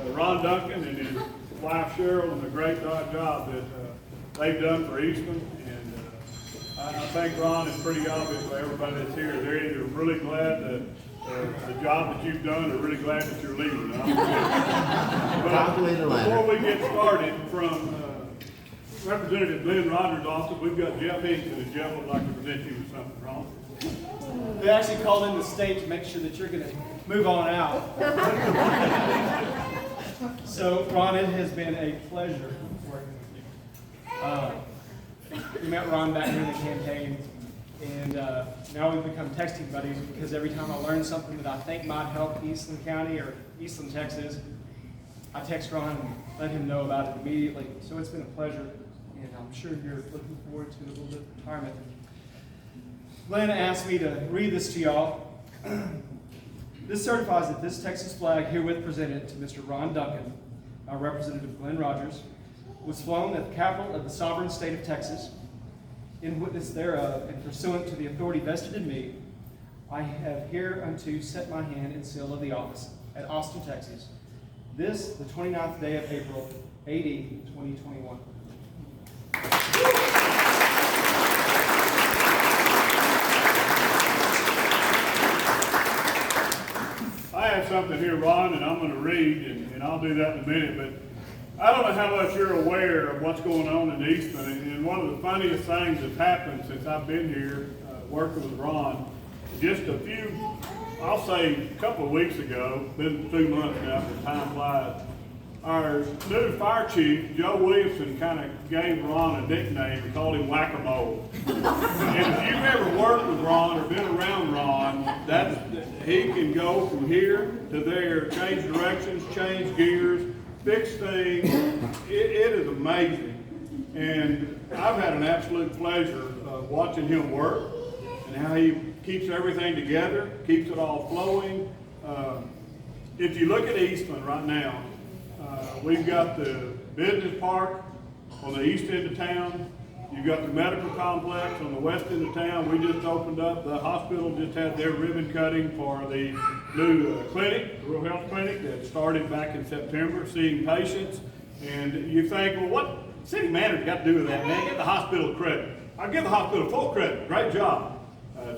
Ron Duncan and his wife Cheryl and the great job that they've done for Eastland. And I think Ron is pretty obvious to everybody that's here. They're either really glad that the job that you've done, or really glad that you're leaving. But before we get started, from Representative Glenn Rogers' office, we've got Jeff Hinkson, and Jeff would like to present you with something. Ron? They actually called in the state to make sure that you're going to move on out. So, Ron, it has been a pleasure working with you. We met Ron back during the campaign, and now we've become texting buddies because every time I learn something that I think might help Eastland County or Eastland, Texas, I text Ron and let him know about it immediately. So it's been a pleasure, and I'm sure you're looking forward to a little bit of retirement. Glenn asked me to read this to y'all. This certifies that this Texas flag herewith presented to Mr. Ron Duncan, our Representative Glenn Rogers, was flown at the capital of the sovereign state of Texas. In witness thereof, and pursuant to the authority vested in me, I have hereunto set my hand and seal of the office at Austin, Texas, this, the 29th day of April, AD 2021. I have something here, Ron, and I'm going to read, and I'll do that in a minute, but I don't know how much you're aware of what's going on in Eastland, and one of the funniest things that's happened since I've been here working with Ron, just a few, I'll say a couple of weeks ago, been 2 months now, but time flies, our new fire chief, Joe Williamson, kind of gave Ron a nickname and called him Whack-A-Mole. And if you've ever worked with Ron or been around Ron, he can go from here to there, change directions, change gears, fix things. It is amazing. And I've had an absolute pleasure of watching him work and how he keeps everything together, keeps it all flowing. If you look at Eastland right now, we've got the business park on the east end of town. You've got the medical complex on the west end of town. We just opened up. The hospital just had their ribbon cutting for the new clinic, the rural health clinic that started back in September, seeing patients. And you think, well, what city manager got to do with that, man? Give the hospital credit. I give the hospital full credit. Great job.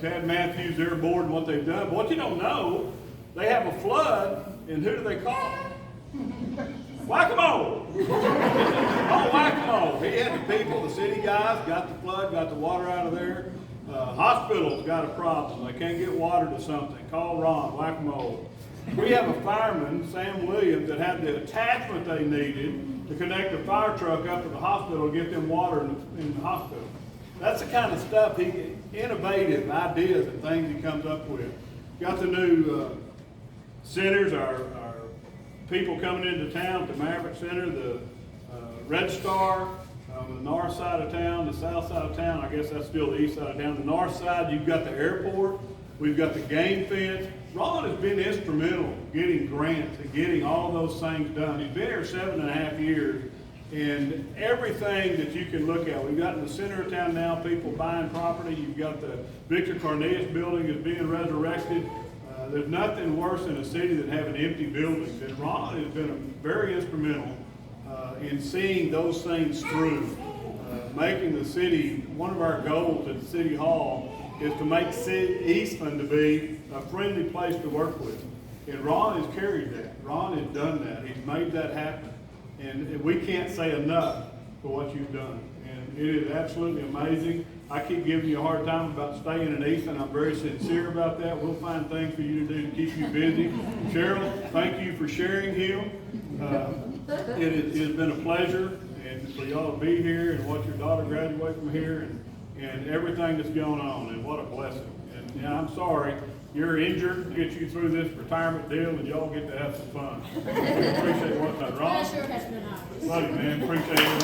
Tad Matthews, their board, and what they've done. But what you don't know, they have a flood, and who do they call? Whack-A-Mole! Oh, Whack-A-Mole! He had the people, the city guys, got the flood, got the water out of there. Hospital's got a problem. They can't get water to something. Call Ron, Whack-A-Mole. We have a fireman, Sam Williams, that had the attachment they needed to connect the fire truck up to the hospital to get them water in the hospital. That's the kind of stuff, innovative ideas and things he comes up with. Got the new centers, our people coming into town, the Maverick Center, the Red Star, on the north side of town, the south side of town, I guess that's still the east side of town. The north side, you've got the airport, we've got the game fence. Ron has been instrumental getting grants and getting all those things done. He's been here 7.5 years, and everything that you can look at. We've got in the center of town now, people buying property. You've got the Victor Cornelius building is being resurrected. There's nothing worse in a city than having empty buildings. And Ron has been very instrumental in seeing those things through. Making the city, one of our goals at the City Hall is to make Eastland to be a friendly place to work with. And Ron has carried that. Ron has done that. He's made that happen. And we can't say enough for what you've done. And it is absolutely amazing. I keep giving you a hard time about staying in Eastland. I'm very sincere about that. We'll find things for you to do to keep you busy. Cheryl, thank you for sharing him. It has been a pleasure, and for y'all to be here and watch your daughter graduate from here and everything that's going on. And what a blessing. And I'm sorry, you're injured to get you through this retirement deal, and y'all get to have some fun. Appreciate what's done. Ron? Pleasure has been ours. Love you, man. Appreciate it.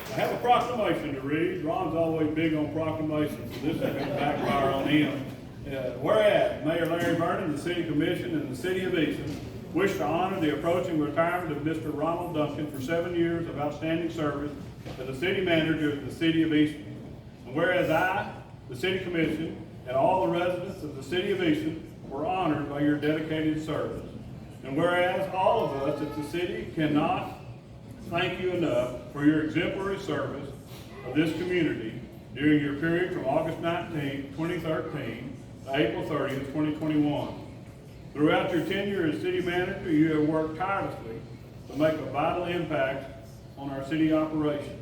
I have a proclamation to read. Ron's always big on proclamations, so this is going to backfire on him. Whereas Mayor Larry Vernon, the City Commission, and the City of Eastland wish to honor the approaching retirement of Mr. Ronald Duncan for 7 years of outstanding service as the city manager of the City of Eastland. And whereas I, the City Commission, and all the residents of the City of Eastland were honored by your dedicated service. And whereas all of us at the city cannot thank you enough for your exemplary service of this community during your period from August 19, 2013 to April 30th, 2021. Throughout your tenure as city manager, you have worked tirelessly to make a vital impact on our city operations.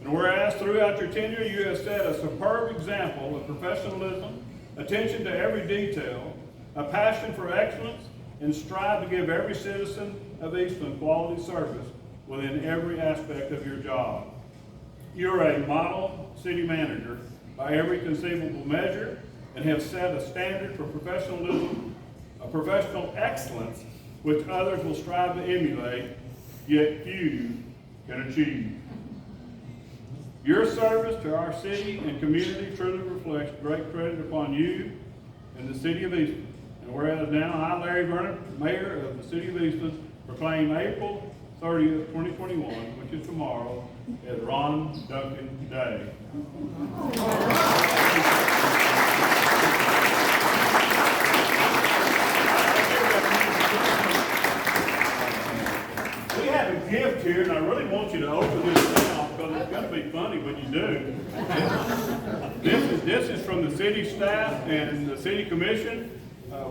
And whereas throughout your tenure, you have set a superb example of professionalism, attention to every detail, a passion for excellence, and strive to give every citizen of Eastland quality service within every aspect of your job. You're a model city manager by every conceivable measure and have set a standard for professionalism, a professional excellence, which others will strive to emulate, yet few can achieve. Your service to our city and community truly reflects great credit upon you and the City of Eastland. And whereas now I, Larry Vernon, Mayor of the City of Eastland, proclaim April 30th, 2021, which is tomorrow, as Ron Duncan Day. We have a gift here, and I really want you to open this now because it's going to be funny when you do. This is from the city staff and the city commission.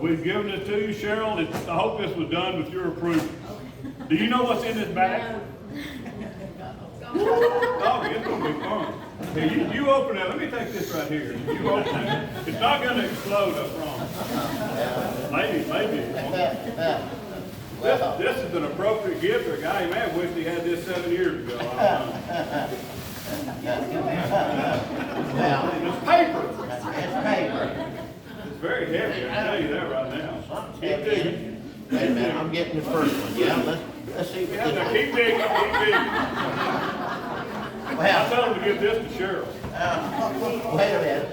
We've given it to you, Cheryl. I hope this was done with your approval. Do you know what's in this bag? Oh, it's going to be fun. Hey, you open it. Let me take this right here. You open it. It's not going to explode, I promise. Maybe it won't. This is an appropriate gift for a guy. He may have wished he had this 7 years ago. I don't know. It's paper. It's paper. It's very heavy. I can tell you that right now. Keep digging. Wait a minute, I'm getting the first one. Yeah, let's see what Yeah, this now is. keep digging. Keep digging. I Well, told him to give this to Cheryl. wait a minute.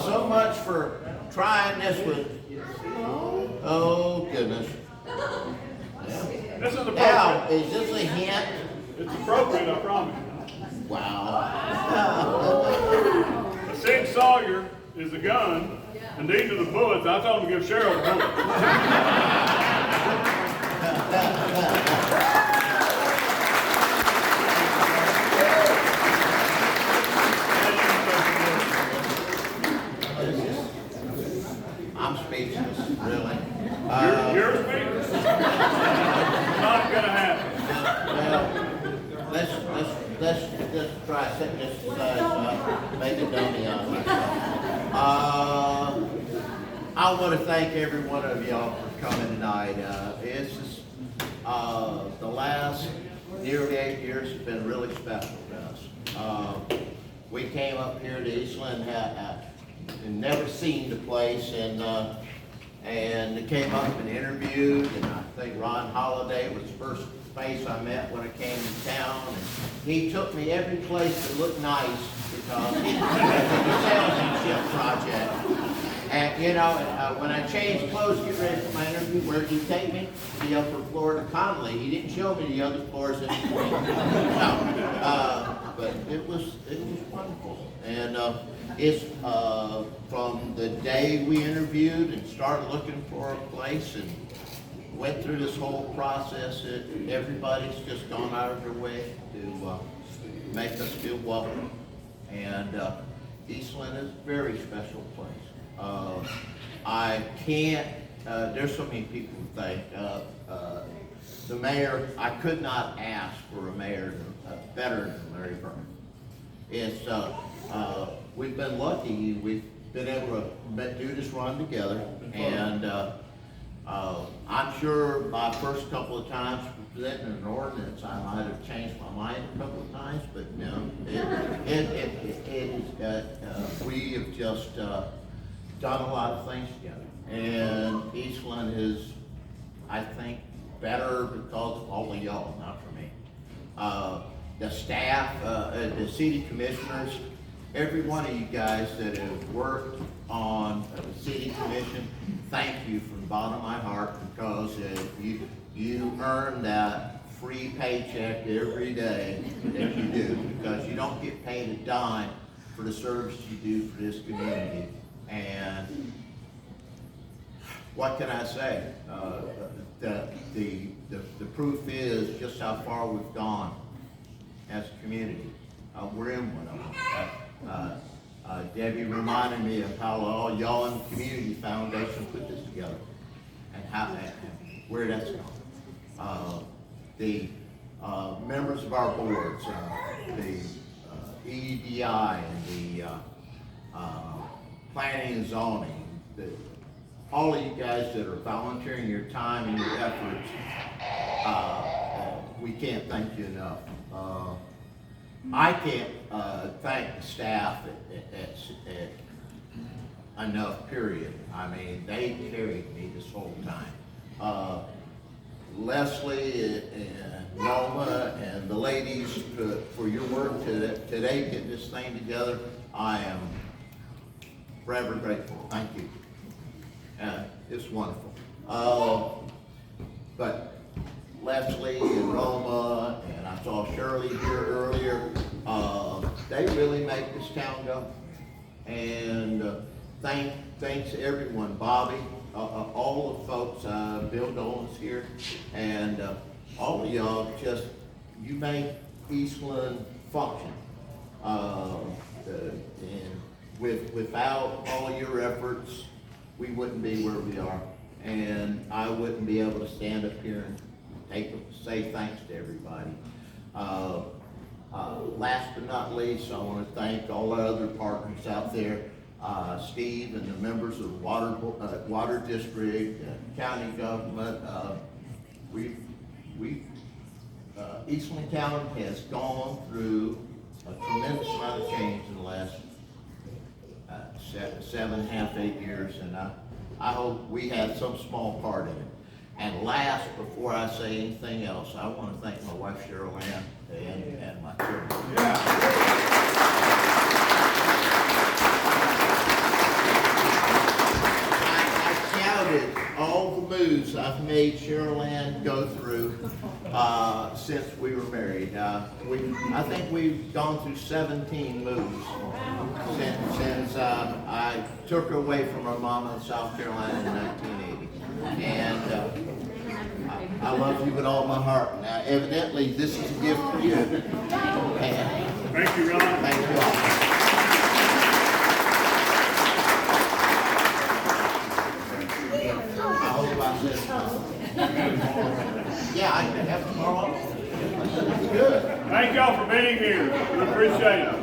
So much for trying this with, oh goodness. This is Now, appropriate. is this a hint? It's appropriate, I promise. Wow. A Sig Sawyer is the gun, and these are the bullets. I told him to give Cheryl the bullets. I'm speechless, really. You're speaking. Not gonna happen. Well, let's try setting this aside, make a dummy out of myself. I want to thank every one of y'all for coming tonight. It's just, the last nearly 8 years has been really special to us. We came up here to Eastland, and never seen the place, and came up and interviewed, and I think Ron Holiday was the first face I met when I came to town, and he took me every place that looked nice because it was a salesmanship project. And you know, when I changed clothes to get ready for my interview, where did he take me? To the upper floor to Conley. He didn't show me the other floors in between. No, but it was wonderful, and it's from the day we interviewed and started looking for a place and went through this whole process. Everybody's just gone out of their way to make us feel welcome, and Eastland is a very special place. I can't, there's so many people who think, the mayor, I could not ask for a mayor better than Larry Vernon. It's, we've been lucky, we've been able to do this run together, and I'm sure my first couple of times presenting an ordinance, I might have changed my mind a couple of times, but you know, we have just done a lot of things together. And Eastland is, I think, better because of all of y'all, not for me. The staff, the city commissioners, every one of you guys that have worked on the city commission, thank you from the bottom of my heart, because you earned that free paycheck every day that you do, because you don't get paid a dime for the service you do for this community. And what can I say? The proof is just how far we've gone as a community. We're in one of them. Debbie reminded me of how all y'all in the Community Foundation put this together and where that's gone. The members of our boards, the EDI and the planning and zoning, all of you guys that are volunteering your time and your efforts, we can't thank you enough. I can't thank the staff enough, period. I mean, they carried me this whole time. Leslie and Noma and the ladies for your work today getting this thing together, I am forever grateful. Thank you. It's wonderful. But Leslie and Roma, and I saw Shirley here earlier, they really make this town go. And thanks to everyone, Bobby, all the folks, Bill Dolan's here, and all of y'all, you make Eastland function. And without all your efforts, we wouldn't be where we are. And I wouldn't be able to stand up here and say thanks to everybody. Last but not least, I want to thank all our other partners out there, Steve and the members of the Water District, county government. Eastland County has gone through a tremendous amount of change in the last 7.5, 8 years, and I hope we had some small part in it. And last, before I say anything else, I want to thank my wife Cheryl Ann and my children. I counted all the moves I've made Cheryl Ann go through since we were married. I think we've gone through 17 moves since I took her away from her mama in South Carolina in 1980. And I love you with all my heart. Now, evidently, this is a gift for you. And Thank you, Ron. thank you all. I hope I said something. Yeah, I can have tomorrow. Good. Thank y'all for being here. We appreciate it.